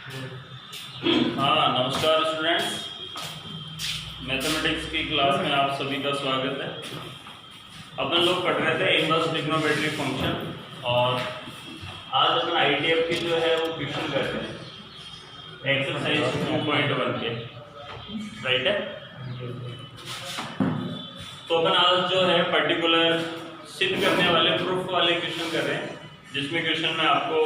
हाँ, नमस्कार students. Mathematics की क्लास में आप सभी का स्वागत है। अपन लोग पढ़ रहे थे इनवर्स ट्रिग्नोमेट्रिक फंक्शन और आज अपन आईटीएफ की जो है वो क्वेश्चन कर रहे हैं एक्सरसाइज 2.1 के, राइट है। तो अपन आज जो है पर्टिकुलर सिद्ध करने वाले प्रूफ वाले क्वेश्चन कर रहे हैं, जिसमें क्वेश्चन में आपको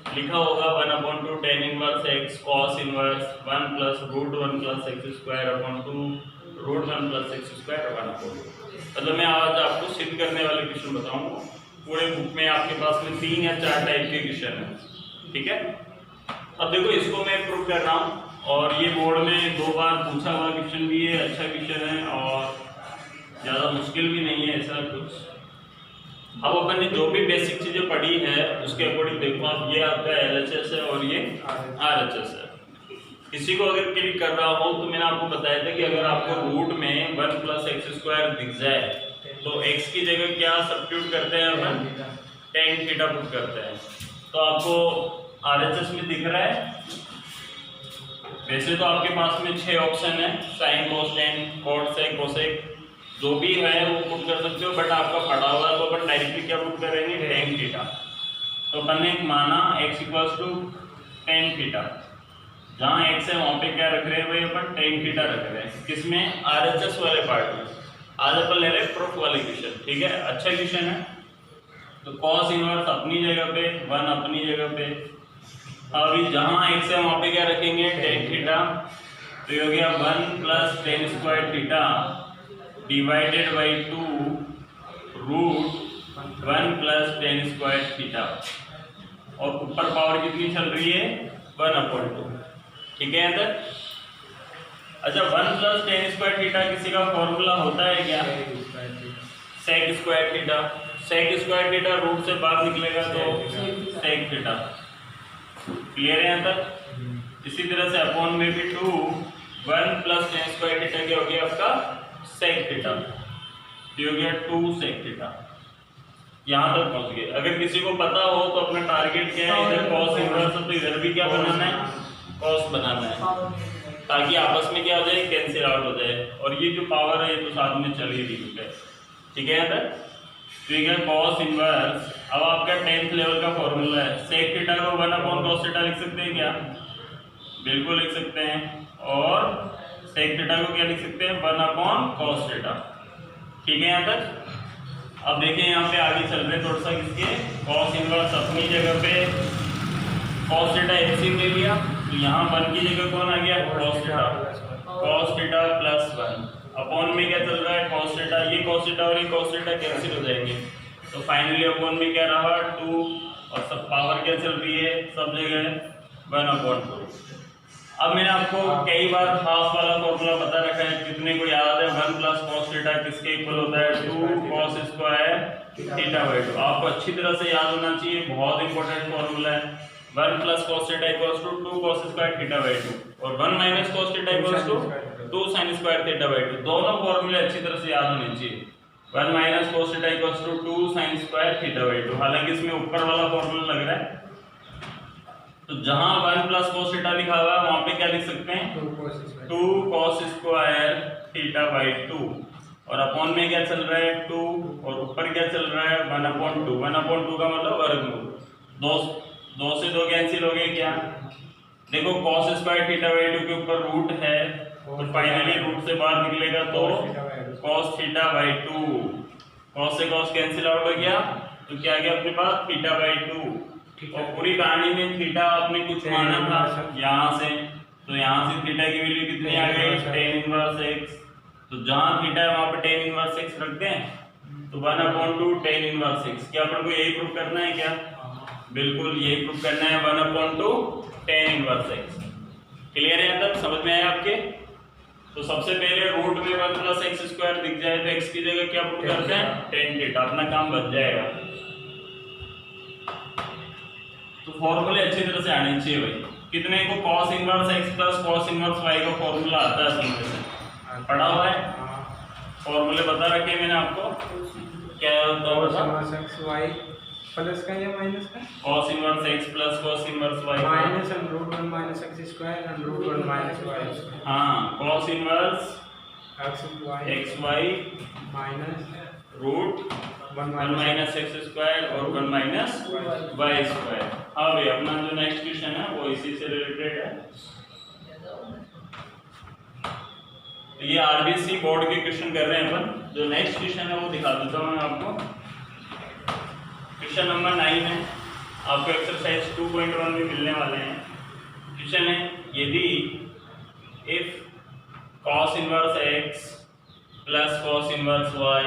लिखा होगा 1/2 tan inverse x cos inverse 1 plus root 1 plus X square upon 2 root 1 plus X square upon 2। मतलब मैं आज आपको सिद्ध करने वाले क्वेश्चन बताऊंगा। पूरे बुक में आपके पास में 3 या 4 टाइप के क्वेश्चन है, ठीक है। अब देखो, इसको मैं प्रूव कर रहा हूँ और ये बोर्ड में 2 बार पूछा हुआ क्वेश्चन भी है, अच्छा क्वेश्चन है और ज़्यादा मुश्किल भी नहीं है ऐसा कुछ। अब अपन ने जो भी बेसिक चीजें पढ़ी है उसके अकॉर्डिंग देखो आप, ये आपका LHS है और ये RHS है। किसी को अगर क्लिक कर रहा हो तो मैंने आपको बताया था कि अगर आपको रूट में 1 प्लस एक्स स्क्वायर दिख जाए तो x की जगह क्या सब्स्टिट्यूट करते हैं अपन, tan थीटा पुट करते हैं। तो आपको RHS में दिख रहा है। वैसे तो आपके पास में 6 ऑप्शन है, sine cos tan cot sec cosec जो भी है वो पुट कर सकते हो, बट आपका पढ़ा हुआ है तो अपन डायरेक्टली क्या पुट करेंगे, tan थीटा। तो अपन ने माना x equals to tan theta, जहाँ x है वहाँ पे क्या रख रहे हैं भाई, अपन tan थीटा रख रहे हैं। किसमें, RHS वाले पार्ट में। आज अपन ले रहे हैं प्रूफ वाले क्वेश्चन, ठीक है। अच्छा क्वेश्चन है। तो cos इनवर्स अपनी जगह पे, 1 अपनी जगह पे। अभी जहाँ x है वहाँ पे क्या रखेंगे, tan थीटा। तो ये हो गया 1 plus tan square theta divided by 2 root 1 plus tan square theta, और ऊपर पावर कितनी चल रही है, 1/2, ठीक है। अंदर अच्छा, 1 प्लस tan स्क्वायर थीटा किसी का फॉर्मूला होता है क्या, sec square theta. Sec square theta root से बाहर निकलेगा तो सेक थीटा, क्लियर है अंदर। इसी तरह से अपॉन में भी 2 1 प्लस tan स्क्वायर थीटा क्या हो गया आपका, सेक थीटा। ये हो गया 2 सेक थीटा। यहाँ तक पहुँच गए। अगर किसी को पता हो तो अपना टारगेट क्या है, इधर cos इनवर्स है तो इधर भी क्या बनाना है, cos बनाना है, ताकि आपस में क्या हो जाए, कैंसिल आउट हो जाए। और ये जो पावर है ये तो साथ में चल ही रही है, ठीक है। यहाँ तक ठीक है। cos इनवर्स अब आपका 10th लेवल का फॉर्मूला है। सेक थीटा को 1/cos थीटा लिख सकते हैं क्या, बिल्कुल लिख सकते हैं। और सेक थीटा को क्या लिख सकते हैं, 1/cos थीटा, ठीक है। यहाँ तक अब देखिए, यहाँ पे आगे चल रहे थोड़ा सा किसके, cos इनवर्स अपनी जगह पे cos थीटा एलसीएम ले लिया, तो यहाँ 1 की जगह कौन आ गया, cos थीटा प्लस 1 अपॉन में क्या चल रहा है, cos थीटा। ये cos थीटा और ये cos थीटा कैंसिल हो जाएंगे, तो फाइनली अपॉन में क्या रहा 2, और सब पावर क्या चल रही है सब जगह 1/2। अब मैंने आपको कई बार हाफ वाला फॉर्मूला बता रखा है, कितने को याद है, 1 प्लस cos थीटा किसके इक्वल होता है, 2 cos स्क्वायर थीटा बाई 2। आपको अच्छी तरह से याद होना चाहिए, बहुत इंपॉर्टेंट फॉर्मूला है। 1 plus cos theta equals to 2 cos square theta by 2 और 1 minus cos theta equals to 2 sin square theta by 2। दोनों फॉर्मूले अच्छी तरह से याद होने चाहिए। 1 minus cos theta equals to 2 sin square theta by 2। हालांकि इसमें ऊपर वाला फॉर्मूला लग रहा है, तो जहां 1 प्लस cos थीटा लिखा हुआ है वहां पे क्या लिख सकते हैं, 2 cos स्क्वायर थीटा बाई 2, और अपॉन में क्या चल रहा है 2, और ऊपर क्या चल रहा है 1/2। 1/2 का मतलब वर्गमूल। 2 से 2 कैंसिल हो गए क्या, देखो cos स्क्वायर थीटा बाई 2 के ऊपर रूट है, तो फाइनली रूट से बाहर निकलेगा तो cos थीटा बाई 2। cos से cos कैंसिल आउट हो गया, तो क्या आ गया अपने पास, थीटा बाई 2। और पूरी कहानी में थीटा आपने कुछ माना था यहाँ से, तो यहाँ से थीटा की वैल्यू कितनी आ गई, tan इनवर्स x। तो जहाँ थीटा है वहाँ पे tan इनवर्स x रखते हैं, तो 1/2 tan इनवर्स x। क्या अपन को यही प्रूफ करना है क्या, बिल्कुल यही प्रूफ करना है, 1/2 tan इनवर्स x। क्लियर है, अंदर समझ में आया आपके। तो सबसे पहले रूट में 1 प्लस एक्स स्क्वायर दिख जाए तो x की जगह क्या पुट करते हैं, tan थीटा, अपना काम बच जाएगा। तो फॉर्मूले अच्छी तरह से आने चाहिए भाई। कितने को cos inverse x plus cos inverse y का फॉर्मूला आता है, समझ से पढ़ा हुआ है, फॉर्मूले बता रखे मैंने आपको। क्या होता है, cos x y प्लस का या माइनस का? cos inverse x plus cos inverse y minus √1 minus x square √1 minus y square. हाँ, cos inverse x y minus √1 minus x square और 1 माइनस y स्क्वायर। हाँ भाई, अपना जो नेक्स्ट क्वेश्चन है वो इसी से रिलेटेड है। तो ये आरबीसी बोर्ड के क्वेश्चन कर रहे हैं अपन। जो नेक्स्ट क्वेश्चन है वो दिखा देता हूँ मैं आपको। क्वेश्चन नंबर 9 है, आपको एक्सरसाइज 2.1 में मिलने वाले हैं। क्वेश्चन है, यदि if cos inverse x plus cos inverse y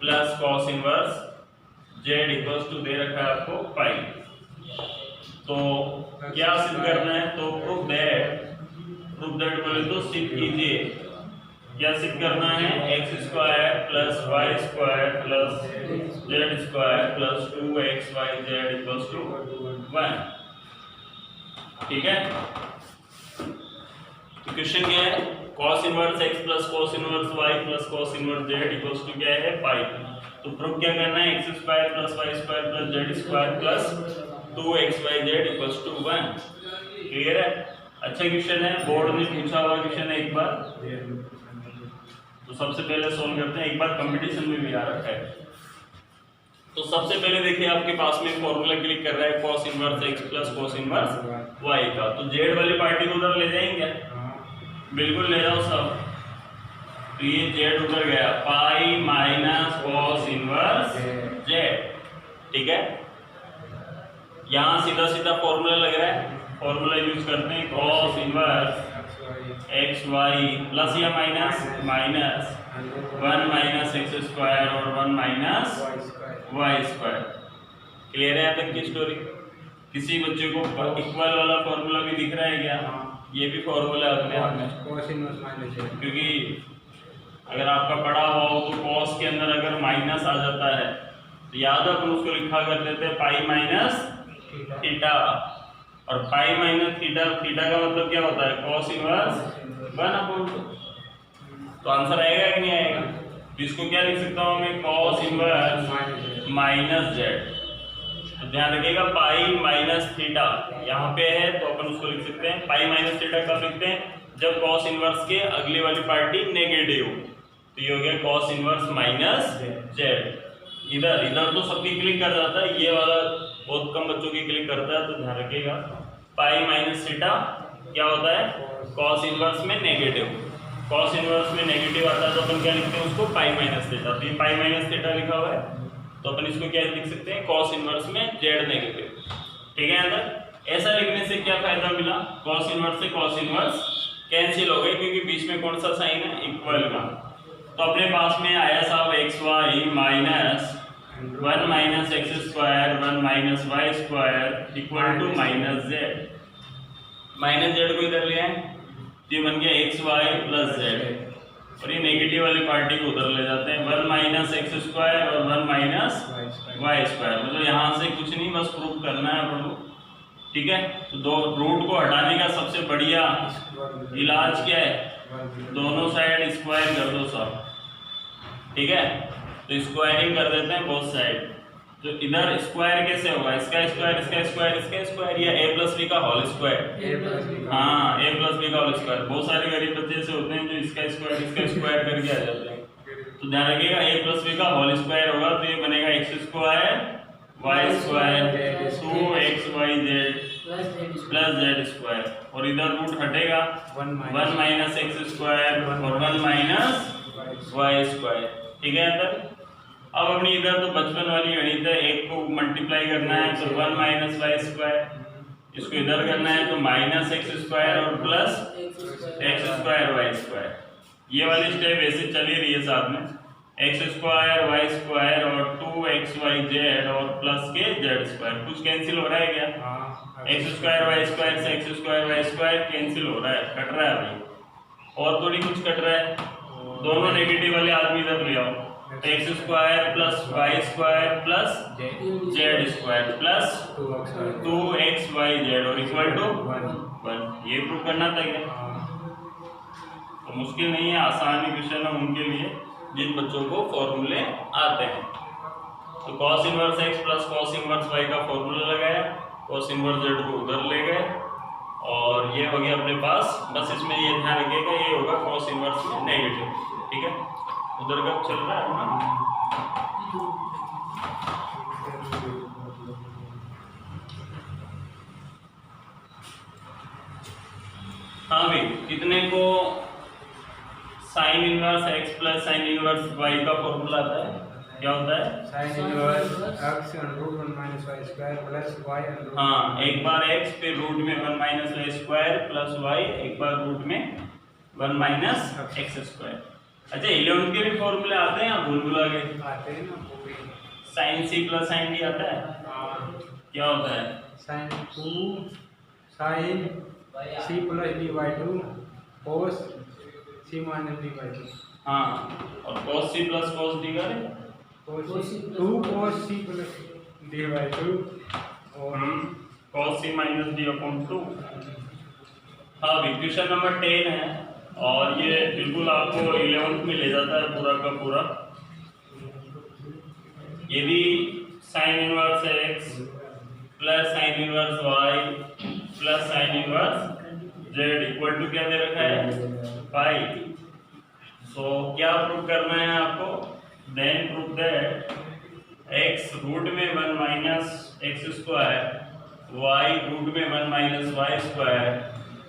plus cos inverse z equals to दे रखा है आपको पाई, तो क्या सिद्ध करना है? तो प्रूफ दैट बोले तो सिद्ध कीजिए। क्या सिद्ध करना है? X square plus Y square plus Z square plus 2xyz equals to 1। ठीक है, तो क्वेश्चन क्या है? cos inverse x plus cos inverse y plus cos inverse z equals to क्या है? पाई। तो प्रूफ क्या करना है? X square plus Y square plus Z square plus 2xyz equals to 1। Clear है? अच्छा क्वेश्चन है, बोर्ड ने पूछा हुआ क्वेश्चन है एक बार, तो सबसे पहले सोल्व करते हैं। एक बार कंपटीशन में भी आ रखा है। तो सबसे पहले देखिए, आपके पास में फॉर्मूला क्लिक कर रहा है cos inverse x plus cos inverse y का। तो z वाली पार्टी को उधर ले जाएंगे, बिल्कुल ले जाओ सब। तो ये z उधर गया, pi minus cos inverse z। ठीक है, यहाँ सीधा सीधा फॉर्मूला लग रहा है, फॉर्मूला यूज करते हैं। cos inverse X Y plus या माइनस 1 माइनस एक्स स्क्वायर और 1 माइनस वाई स्क्वायर। क्लियर है यहाँ तक की स्टोरी? किसी बच्चे को इक्वल वाला फॉर्मूला भी दिख रहा है क्या? ये भी फॉर्मूला अपने आप में, क्योंकि अगर आपका पढ़ा हुआ हो तो cos के अंदर अगर माइनस आ जाता है तो याद अपन उसको लिखा कर देते हैं पाई माइनस थीटा। और पाई माइनस थीटा, थीटा का मतलब क्या होता है? cos inverse 1/2। तो आंसर आएगा कि नहीं आएगा? तो इसको क्या लिख सकता हूँ मैं? cos inverse minus Z. तो ध्यान रखिएगा, पाई माइनस थीटा यहाँ पे है तो अपन उसको लिख सकते हैं। पाई माइनस थीटा कब लिखते हैं? जब cos इनवर्स के अगली वाली पार्टी नेगेटिव हो। तो ये हो गया cos इनवर्स माइनस जेड। इधर तो सबकी क्लिक कर जाता है, ये वाला बहुत कम बच्चों की क्लिक करता है, तो ध्यान रखिएगा। पाई माइनस थीटा क्या होता है? cos इनवर्स में नेगेटिव। cos इनवर्स में नेगेटिव आता है तो अपन क्या लिखते हैं उसको? Pi minus theta. तो ये पाई माइनस थीटा लिखा हुआ है, तो अपन इसको क्या लिख सकते हैं? cos इनवर्स में z नेगेटिव। ठीक है, अंदर ऐसा लिखने से क्या फायदा मिला? cos इनवर्स से cos इनवर्स कैंसिल हो गए, क्योंकि बीच में कौन सा साइन है? इक्वल का। तो अपने पास में आया साहब X Y minus 1 minus x square 1 minus Y square equal to minus Z. Minus Z को इधर ले आए, ये बन गया एक्स वाई प्लस जेड। और ये नेगेटिव वाली पार्टी को उधर ले जाते हैं, 1 माइनस एक्स स्क्वायर और 1 माइनस वाई स्क्वायर। मतलब यहाँ से कुछ नहीं, बस प्रूफ करना है अपन को। ठीक है, तो दो रूट को हटाने का सबसे बढ़िया इलाज क्या है? दोनों साइड स्क्वायर कर दो सब। ठीक है, तो स्क्वायरिंग कर देते हैं बोथ साइड। तो इधर स्क्वायर कैसे होगा? इसका स्क्वायर इसका स्क्वायर इसका स्क्वायर, या a प्लस बी का होल स्क्वायर। हाँ, a प्लस बी का होल स्क्वायर। बहुत सारे गरीब बच्चे ऐसे होते हैं जो इसका स्क्वायर करके आ जाते हैं। तो ध्यान रखिएगा, a प्लस बी का होल स्क्वायर होगा तो ये बनेगा X square Y square 2xyz plus Z square. और इधर रूट हटेगा, 1 माइनस एक्स स्क्वायर और 1 माइनस वाई स्क्वायर। ठीक है, अंदर अब अपनी इधर तो बचपन वाली गणित है, एक को मल्टीप्लाई करना है तो 1 माइनस वाई स्क्वायर, इसको इधर करना है तो माइनस एक्स स्क्वायर और plus X square Y square. ये वाली स्टेप ऐसे चली रही है साथ में, एक्स स्क्वायर वाई स्क्वायर और 2xyz और प्लस के जेड स्क्वायर। कुछ कैंसिल हो रहा है क्या? एक्स स्क्वायर वाई स्क्वायर से X square Y square cancel हो रहा है, कट रहा है भाई। और थोड़ी कुछ कट रहा है, दोनों नेगेटिव वाले आदमी इधर ले आओ। X square plus Y square plus Z square plus 2xyz और इक्वल टू 1। ये प्रूव करना था क्या? तो मुश्किल नहीं है, आसान क्वेश्चन है उनके लिए जिन बच्चों को फॉर्मूले आते हैं। तो cos inverse x plus cos inverse y का फॉर्मूला लगाया, cos इनवर्स z को उधर ले गए और ये हो गया अपने पास। बस इसमें ये ध्यान रखिएगा ये होगा cos इनवर्स में नेगेटिव, ठीक है। उधर का चल रहा है ना, हाँ भी कितने को sign inverse x plus sine inverse y का फॉर्मूला आता है, क्या होता है? sin inverse x and root 1 minus y square plus y and root हाँ, एक बार x फिर रूट में 1 minus Y square plus y, एक बार रूट में 1 माइनस एक्स स्क्वायर। अच्छा 11 के भी फॉर्मूले आते हैं, आप भूल भुला गए? आते हैं ना पूरी। Sine c plus sine d आता है, क्या होता है? sin 2 sin c plus d by 2 cos c minus d by 2 हाँ, और cos c plus cos d का cos 2 cos c plus d by 2 और cos c minus d upon 2। हाँ भी क्वेश्चन नंबर 10 है और ये बिल्कुल आपको 11th में ले जाता है पूरा का पूरा। यदि sine inverse x plus sine inverse y plus sine inverse z equal to क्या दे रखा है? पाई। सो क्या प्रूव करना है आपको? Then prove that x root में 1 minus x square, y root में 1 माइनस वाई स्क्वायर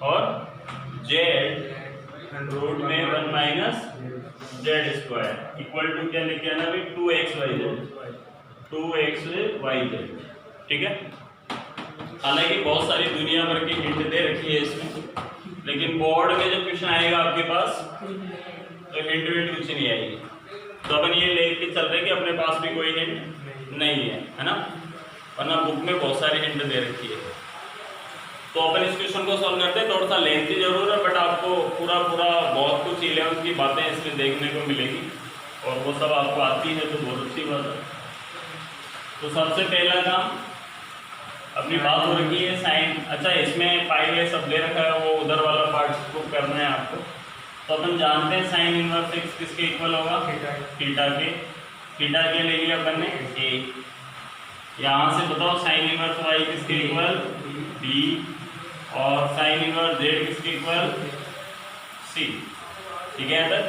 और z रूट में 1 minus z square equal to क्या लेके आना भी? 2xyz, 2xyz, ठीक है। हालांकि बहुत सारी दुनिया भर की हिंट दे रखी है इसमें, लेकिन बोर्ड में जब क्वेश्चन आएगा आपके पास तो हिंट विंट कुछ नहीं आएगी। तो अपन ये लेके चल रहे हैं कि अपने पास भी कोई हिंट नहीं है ना, वरना बुक में बहुत सारी हिंट दे रखी है। तो अपन इस क्वेश्चन को सॉल्व करते हैं, थोड़ा सा लेंथी जरूर है बट आपको पूरा बहुत कुछ 11th की बातें इसमें देखने को मिलेगी और वो सब आपको आती है तो बहुत अच्छी बात है। तो सबसे पहला काम अपनी बात हो रखी है साइन। अच्छा इसमें पाई ये सब दे रखा है, वो उधर वाला पार्ट प्रूव करना है आपको। तो अपन जानते हैं साइन इनवर्स x किसके इक्वल होगा? थीटा के। थीटा के ले लिया अपन ने a। यहाँ से बताओ साइन इनवर्स y किसके इक्वल? b। और साइन इनवर्स z किसके इक्वल? c, ठीक है तक।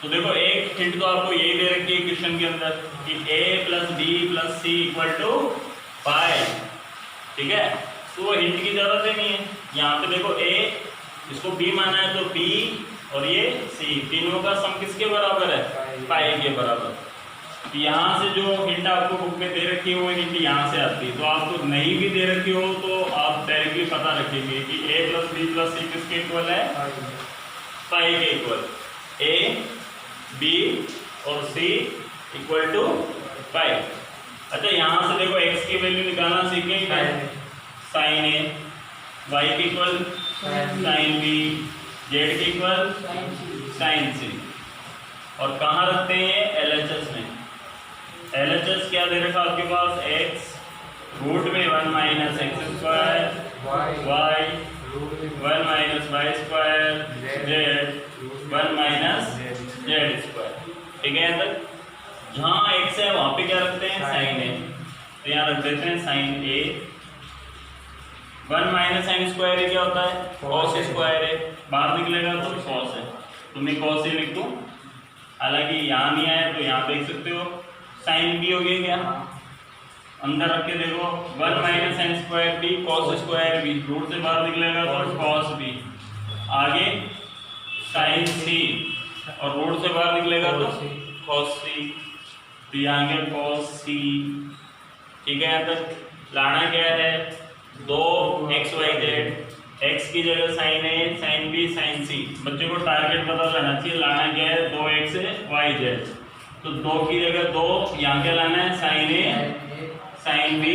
तो देखो एक हिंट तो आपको यही दे रखी है क्वेश्चन के अंदर कि a plus b plus c equal to pi, ठीक है। तो वो हिंट की जरूरत ही नहीं है। यहाँ पे देखो a, इसको b माना है तो b और ये c, तीनों का सम किसके बराबर है? पाई के बराबर। तो यहाँ से जो हिंट आपको बुक में दे रखी है वो हिंट यहाँ से आती है। तो आपको नहीं भी दे रखी हो तो आप डायरेक्टली पता रखेंगे कि a plus b plus c किसके इक्वल है? पाई के इक्वल। a b और c इक्वल टू पाई। अच्छा यहाँ से देखो x की वैल्यू निकालना सीखेंगे। साइन a, y के इक्वल साइन b, z के इक्वल साइन c। और कहाँ रखते हैं? LHS में। LHS क्या दे रखा आपके पास? x रूट में 1 minus x square, y 1 minus Y square, z 1 minus z square, ठीक है। यहाँ तक जहाँ x है वहाँ पे क्या रखते हैं? Sine a। तो यहाँ रख देते हैं sine a। 1 minus sine square क्या होता है? कॉस स्क्वायर है, बाहर निकलेगा तो कॉस है, तो मैं कॉस ही लिख दूँ। हालांकि यहाँ नहीं आया तो यहाँ देख सकते हो साइन b हो गया क्या? अंदर रख के देखो 1 minus sine square b cos square b, root से बाहर निकलेगा तो कॉस b। आगे साइन c और रूट से बाहर निकलेगा तो कॉस c, तो यहाँ गया कॉस c, ठीक है। यहाँ तक लाना क्या है? 2xyz, x की जगह sine a, sine b, sine c। बच्चे को टारगेट पता रहना चाहिए, लाना क्या है? 2xyz। तो 2 की जगह 2, यहाँ क्या लाना है? Sine a, sine b,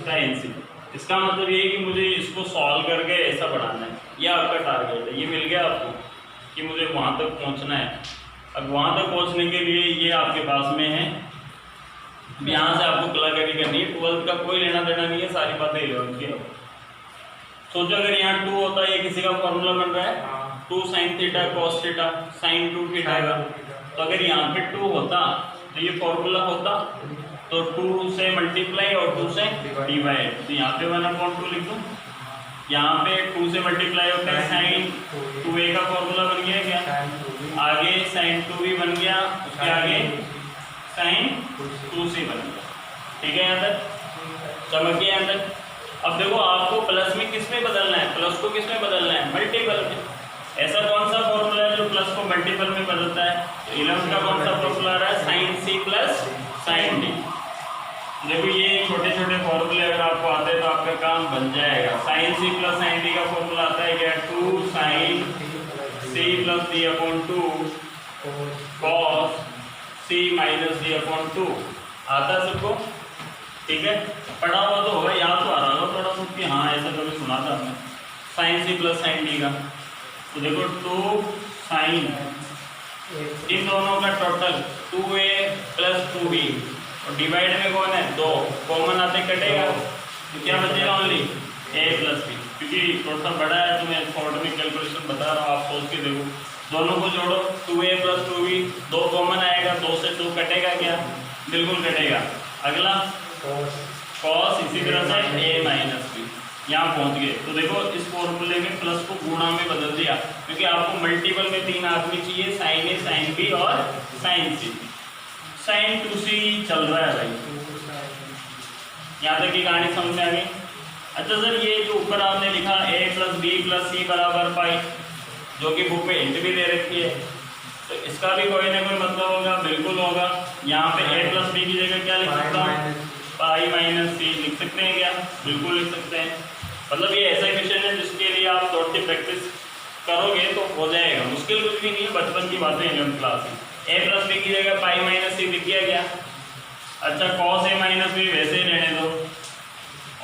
sine c। इसका मतलब ये है कि मुझे इसको सॉल्व करके ऐसा बढ़ाना है, ये आपका टारगेट है। ये मिल गया आपको कि मुझे वहाँ तक पहुँचना है। अब वहाँ तक पहुँचने के लिए ये आपके पास में है, यहाँ से आपको कलाकारी करनी है। 12th का कोई लेना देना नहीं है, सारी बातें 11th की। सोचो अगर यहाँ 2 होता, ये किसी का फॉर्मूला बन रहा है 2 sine theta cos theta sine 2 theta का। तो अगर यहाँ पे 2 होता तो ये फॉर्मूला होता, तो 2 से मल्टीप्लाई और 2 से डिवाइड, तो यहाँ पे 1/2 लिख दो। यहाँ पे 2 से मल्टीप्लाई होता है साइन 2a का फॉर्मूला बन गया क्या, आगे साइन 2b बन गया, उसके आगे साइन 2c बन गया। ठीक है, यहाँ तक समझ गए यहाँ तक। अब देखो आपको प्लस में किस में बदलना है, प्लस को किस में बदलना है, मल्टीपल में। ऐसा कौन सा फॉर्मूला है जो प्लस को मल्टीपल में बदलता है, तो 11 का कौन सा फॉर्मूला आ रहा है, sine c plus sine d. देखो ये छोटे छोटे फॉर्मूले अगर आपको आते हैं तो आपका काम बन जाएगा। Sine c plus sine d का फॉर्मूला आता है क्या, 2 sine c plus d upon 2 cos c minus d upon 2। आता है सबको, ठीक है, पढ़ा हुआ तो होगा, याद तो आ रहा होगा थोड़ा बहुत कि हाँ ऐसा कभी सुना था हमने sine c plus sine d का। तो देखो 2 साइन, इन दोनों का टोटल 2a प्लस 2b, और डिवाइड में कौन है 2, कॉमन आते कटेगा तो क्या बचेगा, ओनली a प्लस b। क्योंकि थोड़ा सा बड़ा है तो मैं शॉर्ट में कैलकुलेशन बता रहा हूँ, आप सोच के देखो। दोनों को जोड़ो 2a प्लस 2b, 2 कॉमन आएगा, 2 से 2 कटेगा क्या, बिल्कुल कटेगा। अगला कॉस, इसी तरह से a माइनस b, यहाँ पहुँच गए। तो देखो इस फॉर्मूले में प्लस को गुणा में बदल दिया, क्योंकि आपको मल्टीपल में 3 आदमी चाहिए, साइन ए साइन बी और साइन सी। साइन 2c चल रहा है भाई, यहाँ तक की कहानी समझ में आ गई। अच्छा सर ये जो ऊपर आपने लिखा a प्लस बी प्लस सी बराबर पाई, जो कि बुक में हिंट भी दे रखी है, तो इसका भी कोई ना कोई मतलब होगा, बिल्कुल होगा। यहाँ पे a प्लस बी की जगह क्या लिख सकता हूँ, पाई माइनस सी लिख सकते हैं क्या, बिल्कुल लिख सकते हैं। मतलब ये ऐसा क्वेश्चन है जिसके लिए आप थोड़ी सी प्रैक्टिस करोगे तो हो जाएगा, मुश्किल कुछ भी नहीं है, बचपन की बातें 11th क्लास में। a प्लस बी की जगह पाई माइनस सी लिख दिया गया। अच्छा कॉस a माइनस बी वैसे ही रहने दो,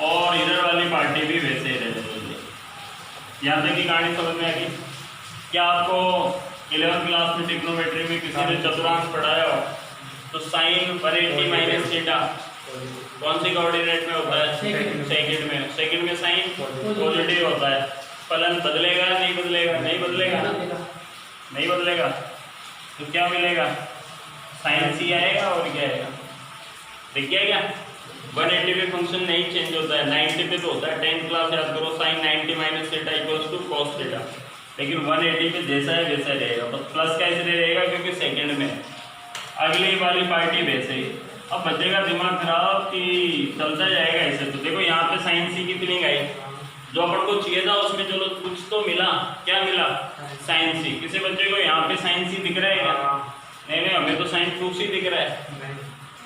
और इधर वाली पार्टी भी वैसे ही रहने दो। यहाँ तक की कहानी समझ में आ गई। क्या आपको 11th क्लास में ट्रिग्नोमेट्री में किसी ने चतुर्थांश पढ़ाया हो, तो साइन 180 माइनस थीटा कौन सी कोऑर्डिनेट में होता है, सेकंड में। सेकंड में साइन पॉजिटिव होता है, फलन बदलेगा नहीं बदलेगा, नहीं बदलेगा, नहीं बदलेगा, तो क्या मिलेगा, साइन सी आएगा और क्या आएगा, देख गया क्या। 180 पे फंक्शन नहीं चेंज होता है, 90 पे तो होता है। 10th क्लास याद करो, sine 90 minus theta equals to cos theta, लेकिन 180 पे जैसा है वैसा रहेगा, बस प्लस का इसलिए रहेगा क्योंकि सेकंड में। अगली वाली पार्टी वैसे ही। अब बचेगा दिमाग खराब कि चलता जाएगा ऐसे। तो देखो यहाँ पे साइन सी की फीलिंग आई, जो अपन को चाहिए था उसमें चलो कुछ तो मिला, क्या मिला, साइन सी। किसी बच्चे को यहाँ पे साइन सी दिख रहा है क्या, नहीं नहीं, हमें तो साइन 2c दिख रहा है।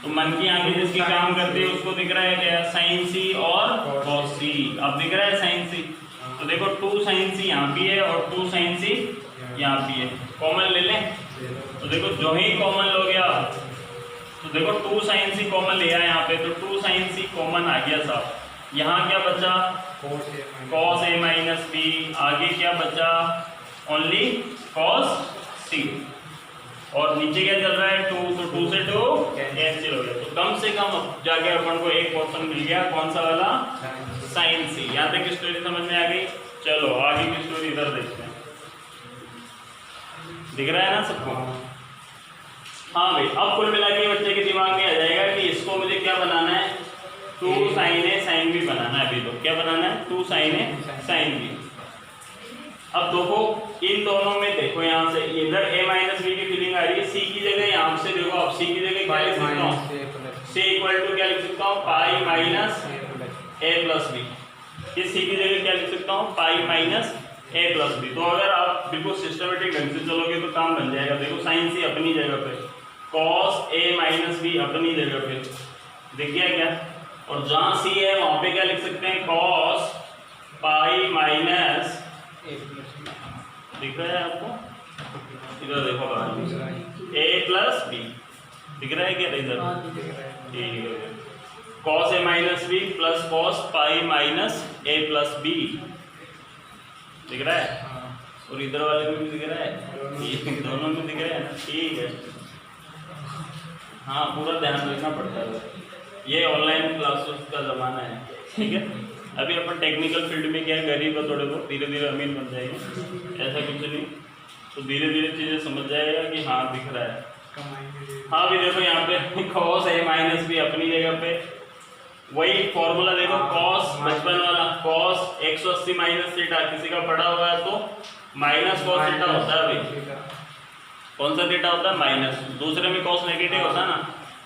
तो मन की आंखें जिसकी काम करती है उसको दिख रहा है क्या, साइन सी और कॉस सी। अब दिख रहा है साइन सी, तो देखो 2 साइन सी यहाँ भी है और 2 साइन सी यहाँ भी है, कॉमन ले लें। तो देखो जो ही कॉमन हो गया, तो देखो 2 साइन सी कॉमन लिया है यहाँ पे, तो 2 साइन सी कॉमन आ गया साहब। यहाँ क्या बचा, कॉस ए माइनस बी, आगे क्या बचा, ओनली कॉस सी, और नीचे क्या चल रहा है 2, तो 2 से 2 कैंसिल हो गया। तो कम से कम जाके अपन को एक क्वेश्चन मिल गया, कौन सा वाला, साइन सी। यहाँ तक की स्टोरी समझ में आ गई। चलो आगे की स्टोरी इधर देखते हैं, दिख रहा है ना सबको। हाँ भाई, अब कुल मिला के बच्चे के दिमाग में आ जाएगा कि इसको मुझे क्या बनाना है, 2 साइन ए साइन बी बनाना है। अभी तो क्या बनाना है, 2 साइन ए साइन बी। अब देखो इन दोनों में, देखो यहाँ से इधर a माइनस बी की फीलिंग आ रही है, c की जगह यहाँ से देखो, अब c की जगह क्या लिख सकता हूँ, c इक्वल टू क्या लिख सकता हूँ, pi minus a plus b. इस c की जगह क्या लिख सकता हूँ, pi minus a plus b. तो अगर आप बिल्कुल सिस्टमेटिक ढंग से चलोगे तो काम बन जाएगा। देखो साइन सी अपनी जगह पे, कॉस a माइनस बी अपनी जगह पे, दिख गया क्या। और जहाँ c है वहाँ पे क्या लिख सकते हैं, कॉस पाई माइनस, दिख रहा है आपको, इधर देखो a प्लस बी, दिख रहा है क्या इधर, ठीक है। Cos a minus b plus cos pi minus a plus b, दिख रहा है। और इधर वाले में भी दिख रहा है, ये दोनों में दिख रहा है ना, ठीक है। हाँ पूरा ध्यान रखना पड़ता है, ये ऑनलाइन क्लासेस का ज़माना है, ठीक है। अभी अपन टेक्निकल फील्ड में क्या है, गरीब है थोड़े बहुत, धीरे धीरे अमीर बन जाएंगे, ऐसा कुछ नहीं। तो धीरे धीरे चीज़ें समझ जाएगा कि हाँ दिख रहा है। कमाएंगे। हाँ भी देखो यहाँ पे cos a माइनस बी अपनी जगह पे, वही फॉर्मूला देखो cos बचपन वाला cos 180 माइनस थीटा, किसी का पढ़ा हुआ है तो माइनस cos थीटा होता है अभी, कौन सा थीटा होता है माइनस, दूसरे में cos नेगेटिव होता है ना,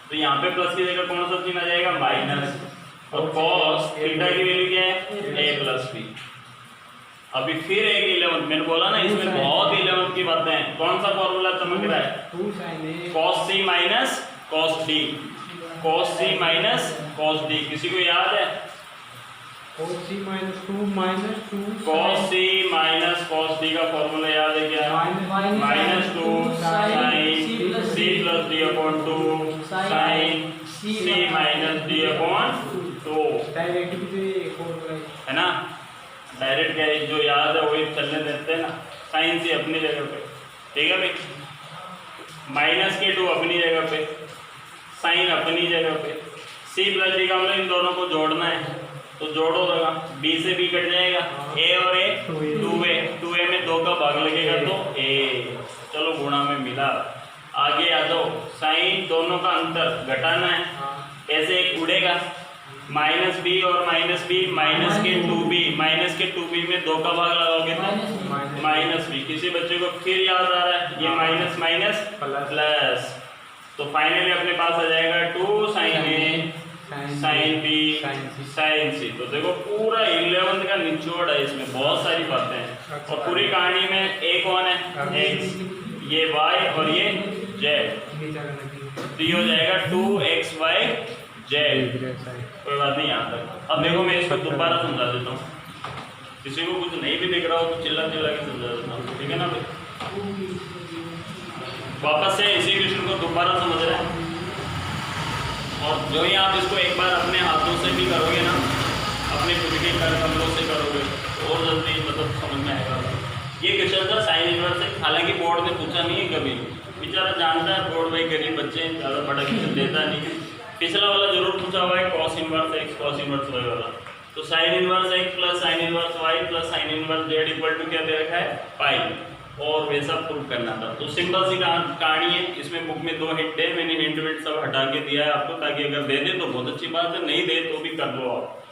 तो यहाँ पे प्लस की जगह कौन सा चिन्ह आ जाएगा माइनस, और cos थीटा की वैल्यू क्या है a प्लस बी। अभी फिर एक 11 मैंने बोला ना इसमें बहुत 11 की बातें हैं, कौन सा फॉर्मूला चमक रहा है cos c minus cos d, cos c minus cos d, किसी को याद है cos c minus 2 minus 2 cos c minus cos d का फॉर्मूला याद है क्या, minus 2 sin c plus d upon 2 sin c minus d upon 2, direct भी formula है ना, डायरेक्ट क्या है जो याद है वही चलने देते हैं ना, साइन सी अपनी जगह पे, ठीक है भाई, माइनस के 2 अपनी जगह पे, साइन अपनी जगह पे, सी प्लस डी का मतलब इन दोनों को जोड़ना है, तो जोड़ो लगा, बी से बी कट जाएगा, ए और ए 2a में 2 का भाग लगेगा तो a, चलो गुणा में मिला। आगे आ जाओ, साइन दोनों का अंतर घटाना है, ऐसे एक उड़ेगा, माइनस बी और माइनस बी, माइनस के 2b में 2 का भाग लगाओगे तो माइनस बी। किसी बच्चे को फिर याद आ रहा है ये माइनस माइनस प्लस, तो फाइनली अपने पास आ जाएगा 2 साइन ए साइन बी साइन सी। तो देखो पूरा 11 का निचोड़ है, इसमें बहुत सारी बातें हैं, और पूरी कहानी में ए कौन है x, ये y और ये z, तो ये हो जाएगा 2xy z, कोई बात नहीं यहाँ तक। अब देखो मैं इसको दोबारा समझा देता हूँ, किसी को कुछ नहीं भी दिख रहा हो तो चिल्ला चिल्ला के समझा देता हूँ, ठीक है ना भाई। वापस से इसी क्वेश्चन को दोबारा समझ रहे हैं, और जो ही आप इसको एक बार अपने हाथों से भी करोगे ना, अपने खुद के कर कमरों से करोगे और जल्दी मतलब समझ में आएगा। ये क्वेश्चन था साइन इनवर्स है, हालांकि बोर्ड ने पूछा नहीं है कभी, बेचारा जानता है बोर्ड भाई गरीब बच्चे ज़्यादा बड़ा क्वेश्चन देता नहीं है। पिछला वाला जरूर पूछा हुआ है cos inverse x cos inverse y वाला, तो sine inverse x plus sine inverse y plus sine inverse z equal to क्या दे रखा है पाई, और वैसा प्रूव करना था। तो सिंपल सी कहानी है, इसमें बुक में 2 हिंट है, मैंने हिंट विंट सब हटा के दिया है आपको, ताकि अगर दे दे तो बहुत अच्छी बात है, नहीं दे तो भी कर लो आप।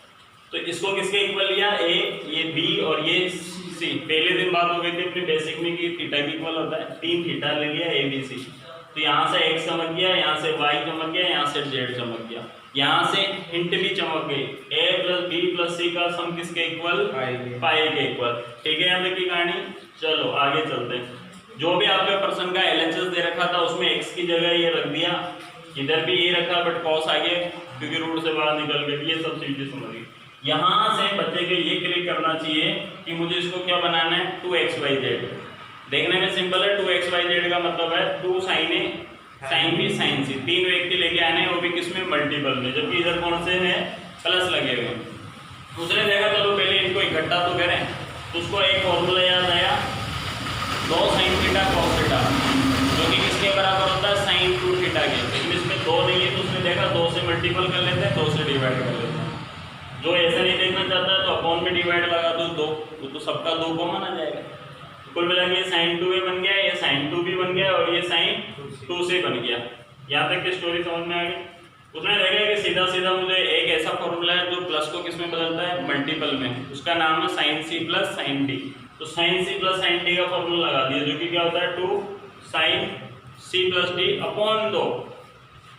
तो इसको किसके इक्वल लिया, ए, ये बी और ये सी। पहले दिन बात हो गई थी अपनी बेसिक में कि थीटा की इक्वल होता है, 3 थीटा ले लिया ए बी सी, तो यहाँ से x चमक गया, यहाँ से y चमक गया, यहाँ से z चमक गया, यहाँ से हिंट भी चमक गई, a प्लस बी प्लस सी का सम किसके इक्वल पाई के इक्वल, ठीक है। यहाँ पे की कहानी, चलो आगे चलते हैं। जो भी आपके पर्सन का LHS दे रखा था उसमें x की जगह ये रख दिया, इधर भी ये रखा बट cos आ गया क्योंकि रूट से बाहर निकल गए, ये सब चीजें समझ गई। यहाँ से बच्चे के ये क्लिक करना चाहिए कि मुझे इसको क्या बनाना है 2xyz। देखने में सिंपल है, 2xyz का मतलब है 2 साइन ए साइन बी साइन सी, 3 व्यक्ति लेके आने हैं वो भी किसमें मल्टीपल में, जबकि इधर कौन से हैं प्लस लगे हुए हैं। उसने देखा चलो पहले इनको इकट्ठा तो करें, तो उसको एक फॉर्मूला याद आया 2 साइन थीटा कॉस थीटा, जो कि किसके बराबर होता है साइन 2 थीटा के, लेकिन इसमें 2 नहीं है तो उसने देखा 2 से मल्टीपल कर लेते हैं, 2 से डिवाइड कर लेते हैं। जो ऐसा नहीं देखना चाहता है तो अपॉन में डिवाइड लगा दो 2, वो तो सबका 2 कॉमन आ जाएगा। कुल मिला के साइन 2a बन गया, ये साइन 2b बन गया और ये साइन 2c बन गया। यहाँ तक की स्टोरी समझ में आ गई। उसने देखा कि सीधा सीधा मुझे एक ऐसा फॉर्मूला है जो प्लस को किस में बदलता है मल्टीपल में, उसका नाम है sine c plus sine d। तो sine c plus sine d का फॉर्मूला लगा दिया, जो कि क्या होता है 2 sine c plus d upon 2,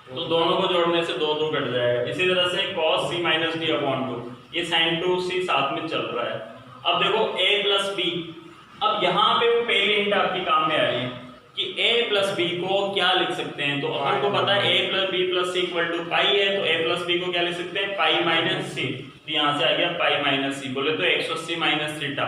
तो दोनों को जोड़ने से 2 2 कट जाएगा। इसी तरह से cos c minus d upon 2, ये साइन 2c साथ में चल रहा है। अब देखो a प्लस b, अब यहाँ पे वो पहली हिंट आपकी काम में आ रही है कि a प्लस बी को क्या लिख सकते हैं। तो अपन को पता है a plus b plus c equal to pi है, तो a प्लस बी को क्या लिख सकते हैं पाई माइनस सी, तो यहाँ से आ गया पाई माइनस सी, बोले तो 180 माइनस थीटा,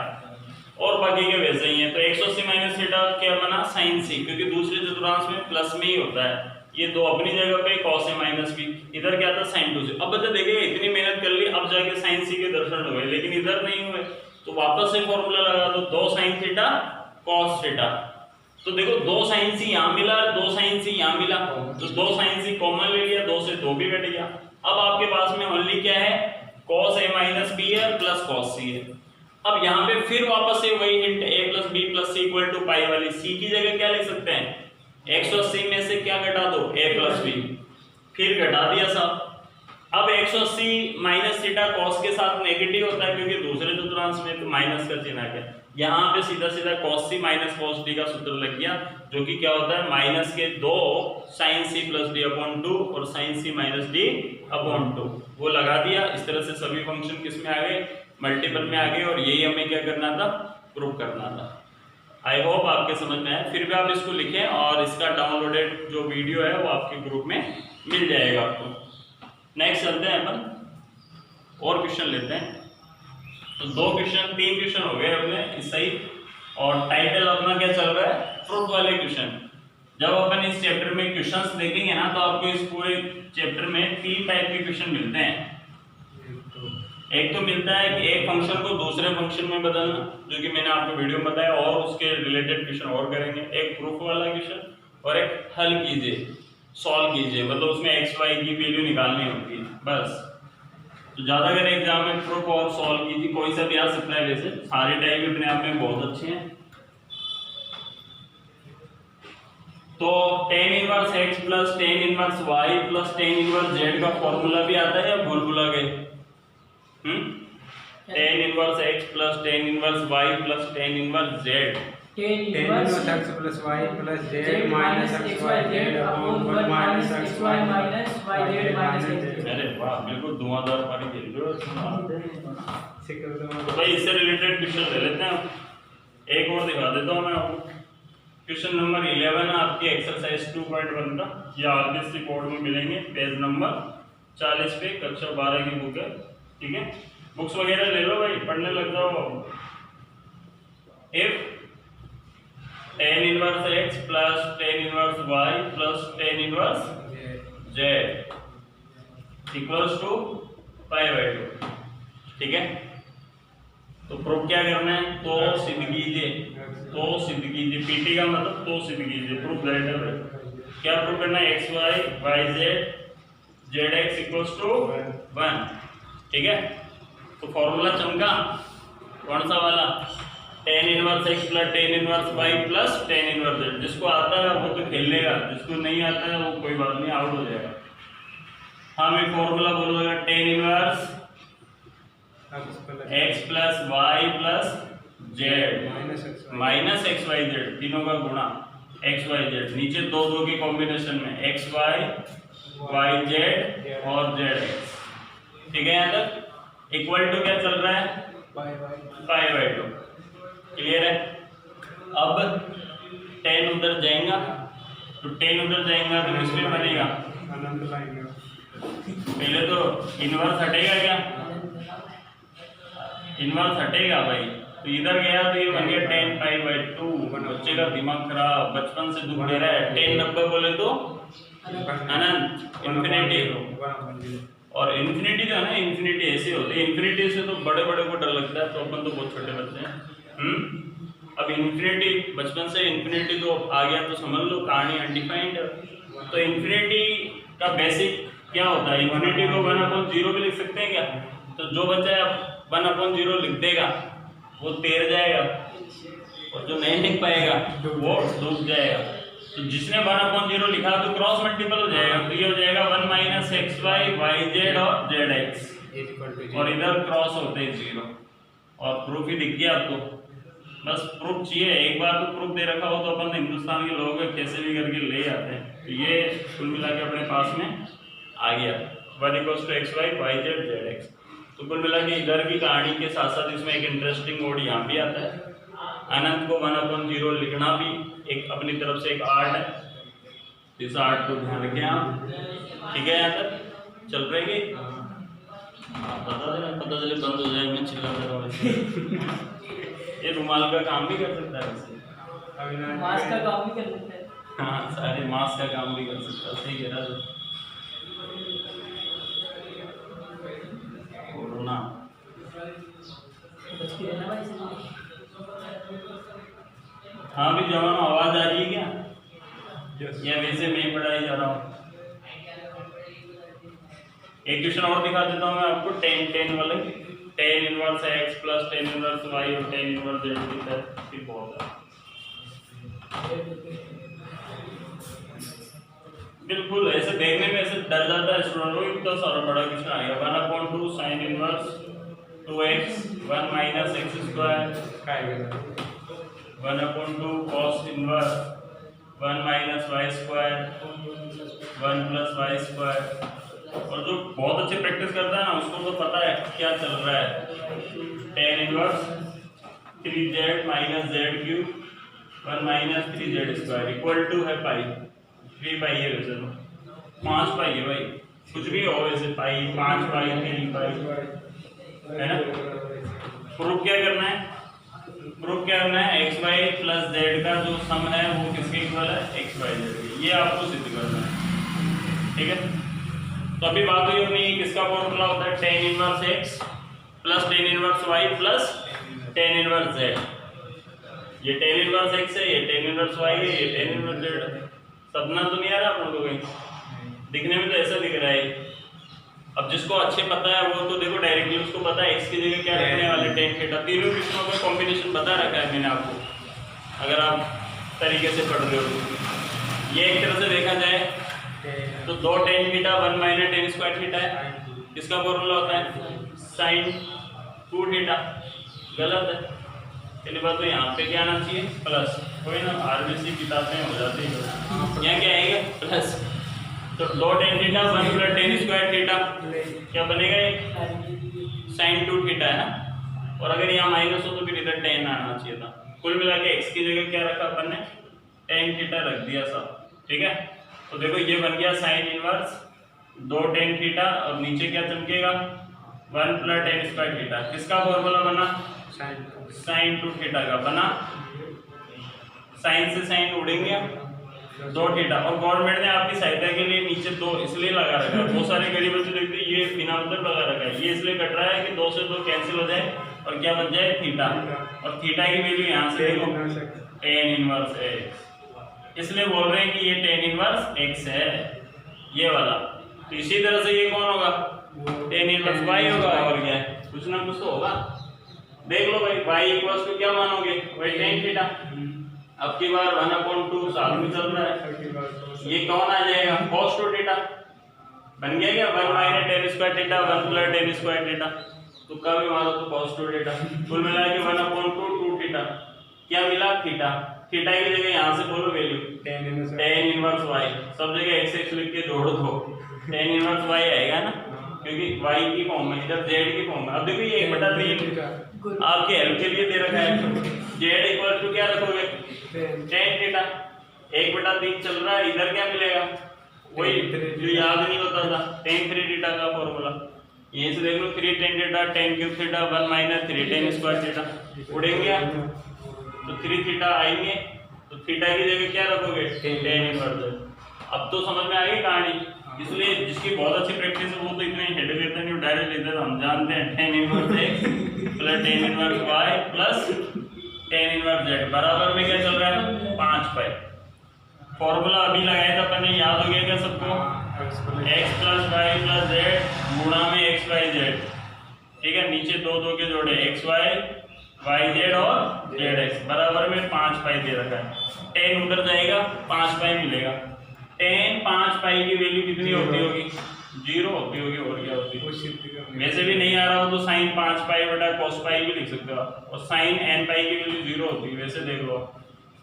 और बाकी के वैसे ही है। तो 180 माइनस थीटा क्या बना साइन सी, क्योंकि दूसरे चतुर्थांश में प्लस में ही होता है, ये 2 अपनी जगह पे cos a माइनस बी, इधर क्या था साइन 2c। अब बच्चा देखिए इतनी मेहनत कर ली, अब जाके साइन सी के दर्शन हुए, लेकिन इधर नहीं हुए, तो वापस से फॉर्मूला लगा दो 2 साइन थीटा cos थीटा। तो देखो 2 साइन सी यहाँ मिला, 2 साइन सी यहाँ मिला, तो 2 साइन सी कॉमन ले लिया, 2 से 2 भी कट गया। अब आपके पास में ओनली क्या है cos a माइनस बी है प्लस cos c है। अब यहाँ पे फिर वापस से वही hint a plus b plus c equal to pi वाली, c की जगह क्या लिख सकते हैं 180 में से क्या घटा दो, a प्लस बी, फिर घटा दिया सब। अब 180 माइनस थीटा कॉस के साथ नेगेटिव होता है क्योंकि दूसरे चतुर्थांश में तो माइनस का चिन्ह आ गया। यहाँ पे सीधा सीधा cos c minus cos d का सूत्र लग गया, जो कि क्या होता है माइनस के 2 sin c plus d upon 2 और sin c minus d upon 2, वो लगा दिया। इस तरह से सभी फंक्शन किस में आ गए, मल्टीपल में आ गए, और यही हमें क्या करना था, प्रूव करना था। आई होप आपके समझ में आए। फिर भी आप इसको लिखें और इसका डाउनलोडेड जो वीडियो है वो आपके ग्रुप में मिल जाएगा आपको। नेक्स्ट चलते हैं अपन और क्वेश्चन लेते हैं। तो 3 क्वेश्चन हो गए अपने इस सही, और टाइटल अपना क्या चल रहा है, प्रूफ वाले क्वेश्चन। जब अपन इस चैप्टर में क्वेश्चंस देखेंगे ना तो आपको इस पूरे चैप्टर में 3 टाइप के क्वेश्चन मिलते हैं। एक तो मिलता है कि एक फंक्शन को दूसरे फंक्शन में बदलना, जो कि मैंने आपको वीडियो में बताया, और उसके रिलेटेड क्वेश्चन और करेंगे। एक प्रूफ वाला क्वेश्चन और एक हल कीजिए, सॉल्व कीजिए, मतलब उसमें एक्स वाई की वैल्यू निकालनी होती है बस। तो ज़्यादा अगर एग्जाम में प्रूफ और सॉल्व कीजिए, कोई सा भी आ सकता है, वैसे सारे टाइप अपने आप में बहुत अच्छे हैं। तो tan inverse x plus tan inverse y plus tan inverse z का फॉर्मूला भी आता है या भूल भुला गए? tan inverse x plus tan inverse y plus tan inverse z, tan inverse x plus y plus z minus xyz upon 1 minus xy minus yz minus z। अरे वाह, बिल्कुल धुआंधार पानी खेल रहे हो। तो भाई इससे रिलेटेड क्वेश्चन ले लेते हैं। एक और दिखा देता हूँ मैं आपको। क्वेश्चन नंबर 11 आपकी एक्सरसाइज 2.1 का, ये आरबीएससी बोर्ड में मिलेंगे, पेज नंबर 40 पे, कक्षा 12 की बुक है, ठीक है। बुक्स वगैरह ले लो भाई, पढ़ने लग जाओ। If tan inverse x plus tan inverse y plus tan inverse z equals to π/2, ठीक है। तो प्रूफ क्या करना है, तो सिद्ध कीजिए, तो सिद्ध कीजिए, पीटी का मतलब तो सिद्ध कीजिए, प्रूफ दैट है। क्या प्रूफ करना है, x y y z z x equals to 1, ठीक है। तो फॉर्मूला चमका, कौन सा वाला, tan inverse x plus tan inverse y plus tan inverse z। जिसको आता है वो तो खेल लेगा, जिसको नहीं आता है वो कोई बात नहीं, आउट हो जाएगा। हाँ मैं फॉर्मूला बोलूँगा, tan inverse x plus y plus z minus x y z, तीनों का गुणा एक्स वाई जेड, नीचे दो दो के कॉम्बिनेशन में एक्स वाई वाई जेड और जेड एक्स, ठीक है। यहाँ तक इक्वल टू क्या चल रहा है, π/2, क्लियर है। अब tan उधर जाएगा, तो tan उधर जाएगा तो इसमें बनेगा, पहले तो इनवर्स हटेगा, क्या इनवर्स हटेगा भाई, तो इधर गया तो ये बन गया tan π/2। बच्चे का दिमाग खराब, बचपन से दुख दे रहा है। tan 90 बोले तो अनंत, इन्फिनिटी, और इन्फिनिटी जो है ना, इन्फिनिटी ऐसे होती है, इन्फिनिटी से तो बड़े बड़े को डर लगता है, तो अपन तो बहुत छोटे बच्चे हैं। अब इन्फिनिटी, बचपन से इन्फिनिटी तो आ गया तो समझ लो कहानी अनडिफाइंड। तो इन्फिनिटी का बेसिक क्या होता है, इन्फिनिटी को 1/0 भी लिख सकते हैं क्या, तो जो बच्चा 1/0 लिख देगा वो तैर जाएगा, और जो नहीं लिख पाएगा वो डूब जाएगा। तो जिसने 1/0 लिखा तो क्रॉस मल्टीपल हो जाएगा, तो ये हो जाएगा 1 minus x y y z और जेड एक्स, और इधर क्रॉस होते हैं 0, और प्रूफ ही दिख गया आपको। बस प्रूफ चाहिए, एक बार तो प्रूफ दे रखा हो तो अपन हिंदुस्तान के लोग कैसे भी करके ले आते हैं। तो ये कुल मिला के अपने पास में आ गया, 1 equals to x y y z z x. तो कुल मिला के इधर की कहानी के साथ साथ इसमें एक इंटरेस्टिंग मोड यहाँ भी आता है, अनंत को 1/0 लिखना भी एक अपनी तरफ से एक आर्ट है, इस आर्ट को ध्यान रखें आप, ठीक है। यहाँ तक चल रही है, पता चले बंद हो जाए, मैं चिल्लाता रहूँ। ये रुमाल का काम भी कर सकता है वैसे, मास्क का काम भी कर सकता है, हाँ सारे मास्क का काम भी कर सकता है, सही कह रहा है। कोरोना हाँ भी जवानों, आवाज आ रही है क्या, या वैसे मैं पढ़ाई जा रहा हूँ। एक क्वेश्चन और दिखा देता हूँ मैं आपको, tan वाले, tan inverse x plus tan inverse y और tan इनवर्स z की तरह बहुत है। बिल्कुल ऐसे देखने में ऐसे डर जाता है स्टूडेंट को, इतना सारा बड़ा क्वेश्चन आएगा 1/2 sin inverse 2x 1 minus x square 1/2 cos inverse 1 minus Y square 1 plus Y square. और जो बहुत अच्छे प्रैक्टिस करता है ना उसको तो पता है क्या चल रहा है। tan inverse 3z minus z cube 1 minus 3z square equal to है पाई 3 पाई है वैसे तो 5 पाई है भाई, कुछ भी हो वैसे पाई 5 पाई 3 पाई है ना। प्रूफ क्या करना है, प्रूफ क्या करना है एक्स वाई प्लस जेड का जो सम है वो किसके इक्वल है एक्स वाई जेड के, ये आपको सिद्ध करना है। ठीक है, तो अभी बात हुई अपनी किसका फॉर्मूला होता है tan inverse x plus tan inverse y plus tan inverse z। ये tan इनवर्स x है, ये tan इनवर्स y है, ये tan इनवर्स z है। सपना तो नहीं आ रहा आप लोगों को कहीं, दिखने में तो ऐसा दिख रहा है। अब जिसको अच्छे पता है वो तो देखो डायरेक्टली उसको पता है x की जगह क्या रखने वाले tan थीटा। तीनों किस्मों का कॉम्बिनेशन बता रखा है मैंने आपको, अगर आप तरीके से पढ़ रहे हो तो। ये एक तरह से देखा जाए तो 2 tan theta 1 minus tan square theta है, किसका फॉर्मूला होता है sin 2 थीटा। गलत है, पहली बात तो यहाँ पे क्या आना चाहिए प्लस, कोई ना आरबीसी किताबें हो जाती है, यहाँ क्या आएगा प्लस। तो 2 tan theta 1 plus tan square theta क्या बनेगा ये sin 2 थीटा है ना। और अगर यहाँ माइनस हो तो फिर इधर tan आना चाहिए था। कुल मिला के x की जगह क्या रखा अपन ने tan थीटा रख दिया सब। ठीक है, तो देखो ये बन गया sin इनवर्स 2 tan थीटा और नीचे क्या चमकेगा 1 प्लस tan स्क्वायर थीटा। किसका फॉर्मूला बना sin 2 थीटा का बना, साइन से साइन उड़ेंगे 2 थीटा। और गवर्नमेंट ने आपकी सहायता के लिए नीचे 2 इसलिए लगा रखा है, बहुत सारे गरीब बच्चे देखते हैं ये बिना मतलब लगा रखा है, ये इसलिए कट रहा है कि 2 से 2 कैंसिल हो जाए और क्या बच जाए थीटा। और थीटा की वैल्यू यहाँ से देखो tan इनवर्स x, इसलिए बोल रहे हैं कि ये tan इनवर्स x है ये वाला। तो इसी तरह से ये कौन होगा tan इनवर्स y होगा, और क्या है कुछ ना कुछ तो होगा। देख लो भाई y इक्वल्स टू क्या मानोगे वही tan थीटा। अब की बार 1/2 साल में चल रहा है, ये कौन आ जाएगा cos 2 थीटा बन गया क्या 1 minus tan square theta 1 plus tan square theta. तो कब मारो तो cos 2 थीटा, कुल मिला के 1/2 2 थीटा क्या मिला थीटा। थीटा की जगह यहाँ से बोलो वैल्यू tan इनवर्स y, सब जगह x x लिख के जोड़ दो tan इनवर्स y आएगा ना, क्योंकि y की फॉर्म में इधर z की फॉर्म में। अब देखो ये 1/3 आपके हेल्प के लिए दे रखा है, z इक्वल टू क्या रखोगे tan थीटा 1/3 चल रहा है, इधर क्या मिलेगा वही जो याद नहीं होता था tan 3 थीटा का फॉर्मूला। यहीं से देख लो 3 tan theta tan cube theta 1 minus 3 tan square theta उड़ेंगे तो 3 थीटा आएंगे, तो थीटा की जगह क्या रखोगे tan इनवर्स। अब तो समझ में आ गई कहानी। इसलिए जिसकी बहुत अच्छी प्रैक्टिस है वो तो इतने हेड लेते नहीं, डायरेक्ट लेते तो हम जानते हैं tan inverse x plus tan inverse y plus tan inverse z बराबर में क्या चल रहा है 5 पाई। फॉर्मूला अभी लगाया था अपन ने, याद हो गया क्या सबको x plus y plus z गुणा में x y z। ठीक है, नीचे 2 2 के जोड़े x y y z और z x बराबर में 5 पाई दे रखा है। tan उधर जाएगा 5 पाई मिलेगा। tan 5 पाई की वैल्यू कितनी होती होगी 0 होती होगी, और क्या होती है। वैसे भी नहीं आ रहा हो तो sin 5 पाई बटा cos पाई भी लिख सकते हो आप, और sin n पाई की वैल्यू 0 होती है वैसे देख लो।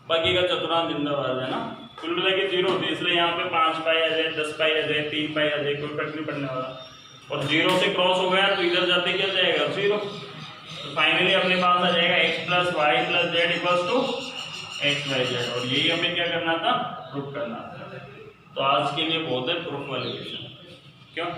बाकी का चतुर्थांश जिंदाबाद है ना, कुल मिला के 0 होती है, इसलिए यहाँ पे 5 पाई आ जाए 10 पाई आ जाए 3 पाई आ जाए कोई फर्क नहीं पड़ने वाला। और 0 से क्रॉस हो गया तो इधर जाते क्या जाएगा 0। तो फाइनली अपने पास आ जाएगा x plus y plus z equals to x y z. और यही हमें क्या करना था प्रूफ करना था। तो आज के लिए बहुत है प्रूफ वाले क्वेश्चन, क्यों